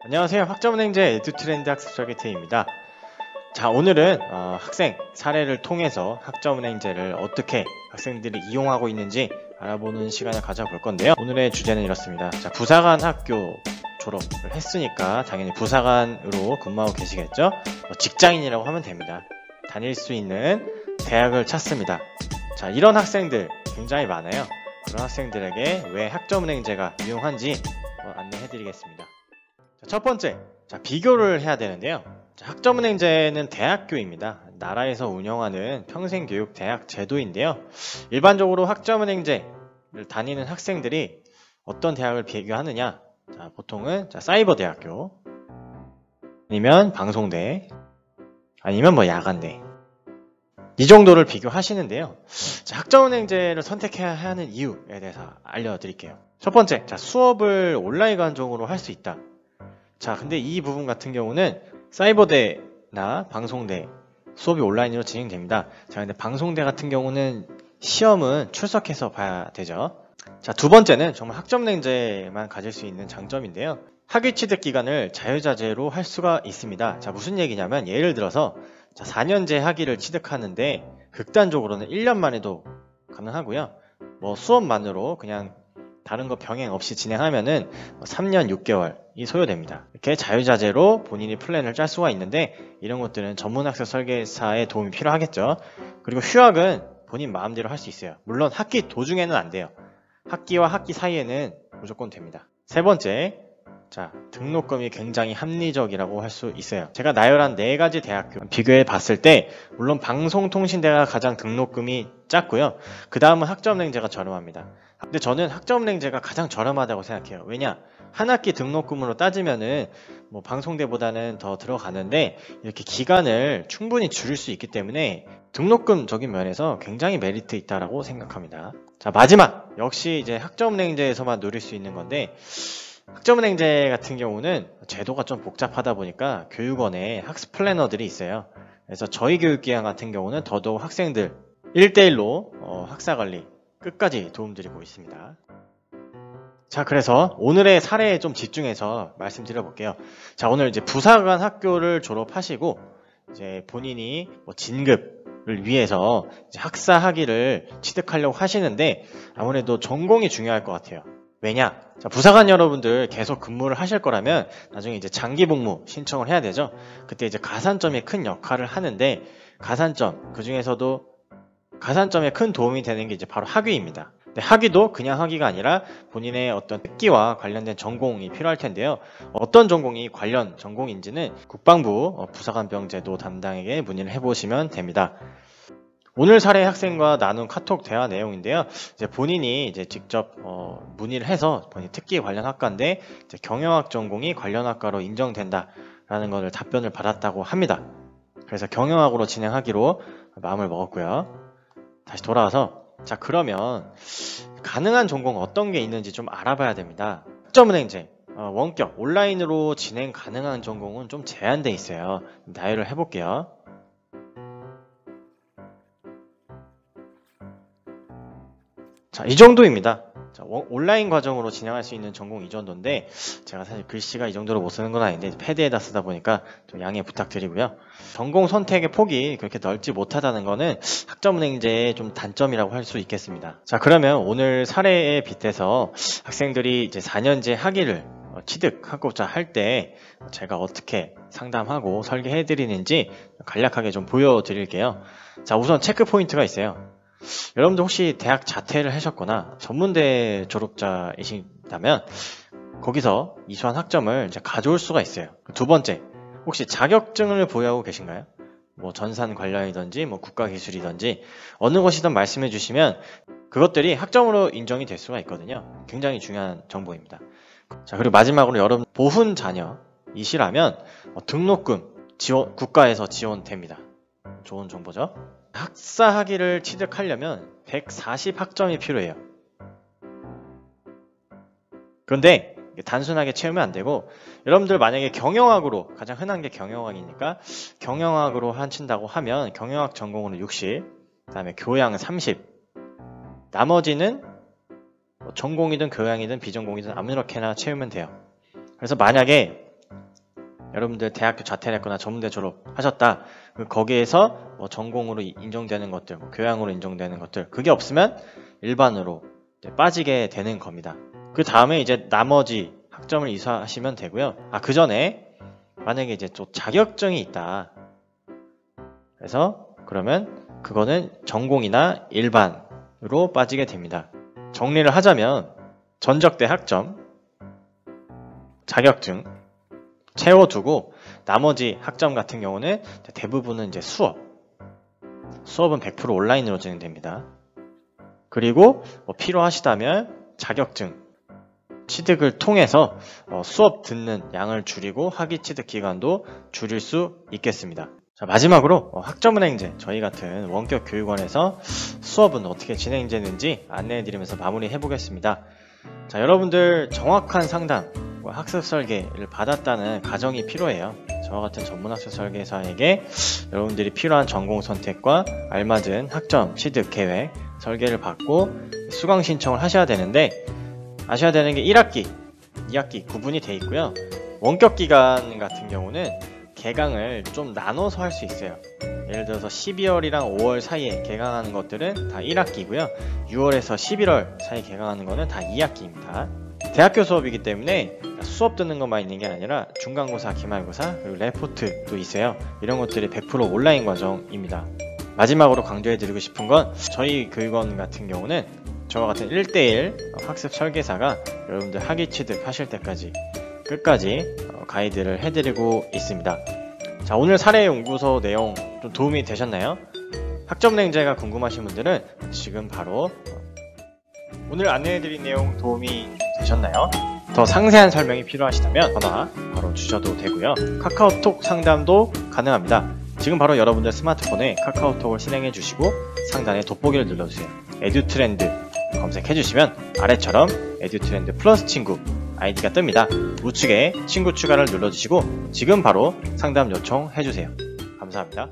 안녕하세요. 학점은행제 에듀트렌드 학습자 게트입니다. 자, 오늘은 학생 사례를 통해서 학점은행제를 어떻게 학생들이 이용하고 있는지 알아보는 시간을 가져볼 건데요. 오늘의 주제는 이렇습니다. 자, 부사관 학교 졸업을 했으니까 당연히 부사관으로 근무하고 계시겠죠? 직장인이라고 하면 됩니다. 다닐 수 있는 대학을 찾습니다. 자, 이런 학생들 굉장히 많아요. 그런 학생들에게 왜 학점은행제가 유용한지 안내해드리겠습니다. 첫 번째, 자, 비교를 해야 되는데요. 자, 학점은행제는 대학교입니다. 나라에서 운영하는 평생교육 대학 제도인데요. 일반적으로 학점은행제를 다니는 학생들이 어떤 대학을 비교하느냐? 자, 보통은 사이버대학교, 아니면 방송대, 아니면 야간대, 이 정도를 비교하시는데요. 자, 학점은행제를 선택해야 하는 이유에 대해서 알려드릴게요. 첫 번째, 자, 수업을 온라인 과정으로 할 수 있다. 자, 근데 이 부분 같은 경우는 사이버대나 방송대 수업이 온라인으로 진행됩니다. 자, 근데 방송대 같은 경우는 시험은 출석해서 봐야 되죠. 자, 두 번째는 정말 학점은행제만 가질 수 있는 장점인데요. 학위 취득 기간을 자유자재로 할 수가 있습니다. 자, 무슨 얘기냐면 예를 들어서 4년제 학위를 취득하는데 극단적으로는 1년 만에도 가능하고요. 수업만으로 그냥 다른 거 병행 없이 진행하면은 3년 6개월이 소요됩니다. 이렇게 자유자재로 본인이 플랜을 짤 수가 있는데 이런 것들은 전문학습 설계사의 도움이 필요하겠죠. 그리고 휴학은 본인 마음대로 할 수 있어요. 물론 학기 도중에는 안 돼요. 학기와 학기 사이에는 무조건 됩니다. 세 번째, 자, 등록금이 굉장히 합리적이라고 할 수 있어요. 제가 나열한 4가지 대학교 비교해 봤을 때 물론 방송통신대가 가장 등록금이 작고요. 그 다음은 학점은행제가 저렴합니다. 근데 저는 학점은행제가 가장 저렴하다고 생각해요. 왜냐? 한 학기 등록금으로 따지면은 방송대보다는 더 들어가는데 이렇게 기간을 충분히 줄일 수 있기 때문에 등록금적인 면에서 굉장히 메리트 있다라고 생각합니다. 자, 마지막, 역시 이제 학점은행제에서만 누릴 수 있는 건데 학점은행제 같은 경우는 제도가 좀 복잡하다 보니까 교육원에 학습 플래너들이 있어요. 그래서 저희 교육기관 같은 경우는 더더욱 학생들 1대1로 학사관리 끝까지 도움드리고 있습니다. 자, 그래서 오늘의 사례에 좀 집중해서 말씀드려 볼게요. 자, 오늘 이제 부사관 학교를 졸업하시고 이제 본인이 진급을 위해서 이제 학사 학위를 취득하려고 하시는데 아무래도 전공이 중요할 것 같아요. 왜냐? 자, 부사관 여러분들 계속 근무를 하실 거라면 나중에 이제 장기 복무 신청을 해야 되죠. 그때 이제 가산점이 큰 역할을 하는데 가산점, 그 중에서도 가산점에 큰 도움이 되는 게 이제 바로 학위입니다. 근데 학위도 그냥 학위가 아니라 본인의 어떤 특기와 관련된 전공이 필요할 텐데요. 어떤 전공이 관련 전공인지는 국방부 부사관병제도 담당에게 문의를 해보시면 됩니다. 오늘 사례 학생과 나눈 카톡 대화 내용인데요. 이제 본인이 이제 직접 문의를 해서 본인 특기 관련 학과인데 이제 경영학 전공이 관련 학과로 인정된다라는 것을 답변을 받았다고 합니다. 그래서 경영학으로 진행하기로 마음을 먹었고요. 다시 돌아와서 자, 그러면 가능한 전공 어떤 게 있는지 좀 알아봐야 됩니다. 학점은행제 원격 온라인으로 진행 가능한 전공은 좀 제한돼 있어요. 나열을 해볼게요. 자, 이 정도입니다. 자, 온라인 과정으로 진행할 수 있는 전공 이 정도인데 제가 사실 글씨가 이 정도로 못 쓰는 건 아닌데 패드에다 쓰다 보니까 좀 양해 부탁드리고요. 전공 선택의 폭이 그렇게 넓지 못하다는 거는 학점은행제의 좀 단점이라고 할 수 있겠습니다. 자, 그러면 오늘 사례에 빗대서 학생들이 이제 4년제 학위를 취득하고자 할 때 제가 어떻게 상담하고 설계해 드리는지 간략하게 좀 보여드릴게요. 자, 우선 체크 포인트가 있어요. 여러분들 혹시 대학 자퇴를 하셨거나 전문대 졸업자이신다면 거기서 이수한 학점을 이제 가져올 수가 있어요. 두 번째, 혹시 자격증을 보유하고 계신가요? 전산 관련이든지 국가기술이든지 어느 것이든 말씀해 주시면 그것들이 학점으로 인정이 될 수가 있거든요. 굉장히 중요한 정보입니다. 자, 그리고 마지막으로 여러분 보훈 자녀이시라면 등록금 국가에서 지원됩니다. 좋은 정보죠. 학사 학위를 취득하려면 140학점이 필요해요. 그런데 단순하게 채우면 안 되고 여러분들 만약에 경영학으로, 가장 흔한 게 경영학이니까 경영학으로 하신다고 하면 경영학 전공으로 60, 그 다음에 교양 30, 나머지는 전공이든 교양이든 비전공이든 아무렇게나 채우면 돼요. 그래서 만약에 여러분들 대학교 자퇴했거나 전문대 졸업하셨다. 거기에서 뭐 전공으로 인정되는 것들, 뭐 교양으로 인정되는 것들, 그게 없으면 일반으로 빠지게 되는 겁니다. 그 다음에 이제 나머지 학점을 이수하시면 되고요. 그 전에 만약에 이제 또 자격증이 있다. 그래서 그러면 그거는 전공이나 일반으로 빠지게 됩니다. 정리를 하자면 전적대 학점, 자격증 채워두고 나머지 학점 같은 경우는 대부분은 이제 수업은 100% 온라인으로 진행됩니다. 그리고 뭐 필요하시다면 자격증 취득을 통해서 수업 듣는 양을 줄이고 학위 취득 기간도 줄일 수 있겠습니다. 자, 마지막으로 학점은행제 저희 같은 원격 교육원에서 수업은 어떻게 진행되는지 안내해드리면서 마무리해 보겠습니다. 자, 여러분들 정확한 상담, 학습 설계를 받았다는 가정이 필요해요. 저와 같은 전문 학습 설계사에게 여러분들이 필요한 전공 선택과 알맞은 학점 취득 계획 설계를 받고 수강 신청을 하셔야 되는데, 아셔야 되는 게 1학기, 2학기 구분이 돼 있고요. 원격 기간 같은 경우는 개강을 좀 나눠서 할 수 있어요. 예를 들어서 12월이랑 5월 사이에 개강하는 것들은 다 1학기고요. 6월에서 11월 사이에 개강하는 거는 다 2학기입니다. 대학교 수업이기 때문에 수업 듣는 것만 있는 게 아니라 중간고사, 기말고사, 그리고 레포트도 있어요. 이런 것들이 100% 온라인 과정입니다. 마지막으로 강조해드리고 싶은 건 저희 교육원 같은 경우는 저와 같은 1대1 학습 설계사가 여러분들 학위 취득하실 때까지 끝까지 가이드를 해드리고 있습니다. 자, 오늘 사례 연구소 내용 좀 도움이 되셨나요? 학점은행제가 궁금하신 분들은 지금 바로 오늘 안내해드린 내용 도움이 되셨나요? 더 상세한 설명이 필요하시다면 전화 바로 주셔도 되고요. 카카오톡 상담도 가능합니다. 지금 바로 여러분들 스마트폰에 카카오톡을 실행해 주시고 상단에 돋보기를 눌러주세요. 에듀트렌드 검색해 주시면 아래처럼 에듀트렌드 플러스 친구 아이디가 뜹니다. 우측에 친구 추가를 눌러주시고 지금 바로 상담 요청해 주세요. 감사합니다.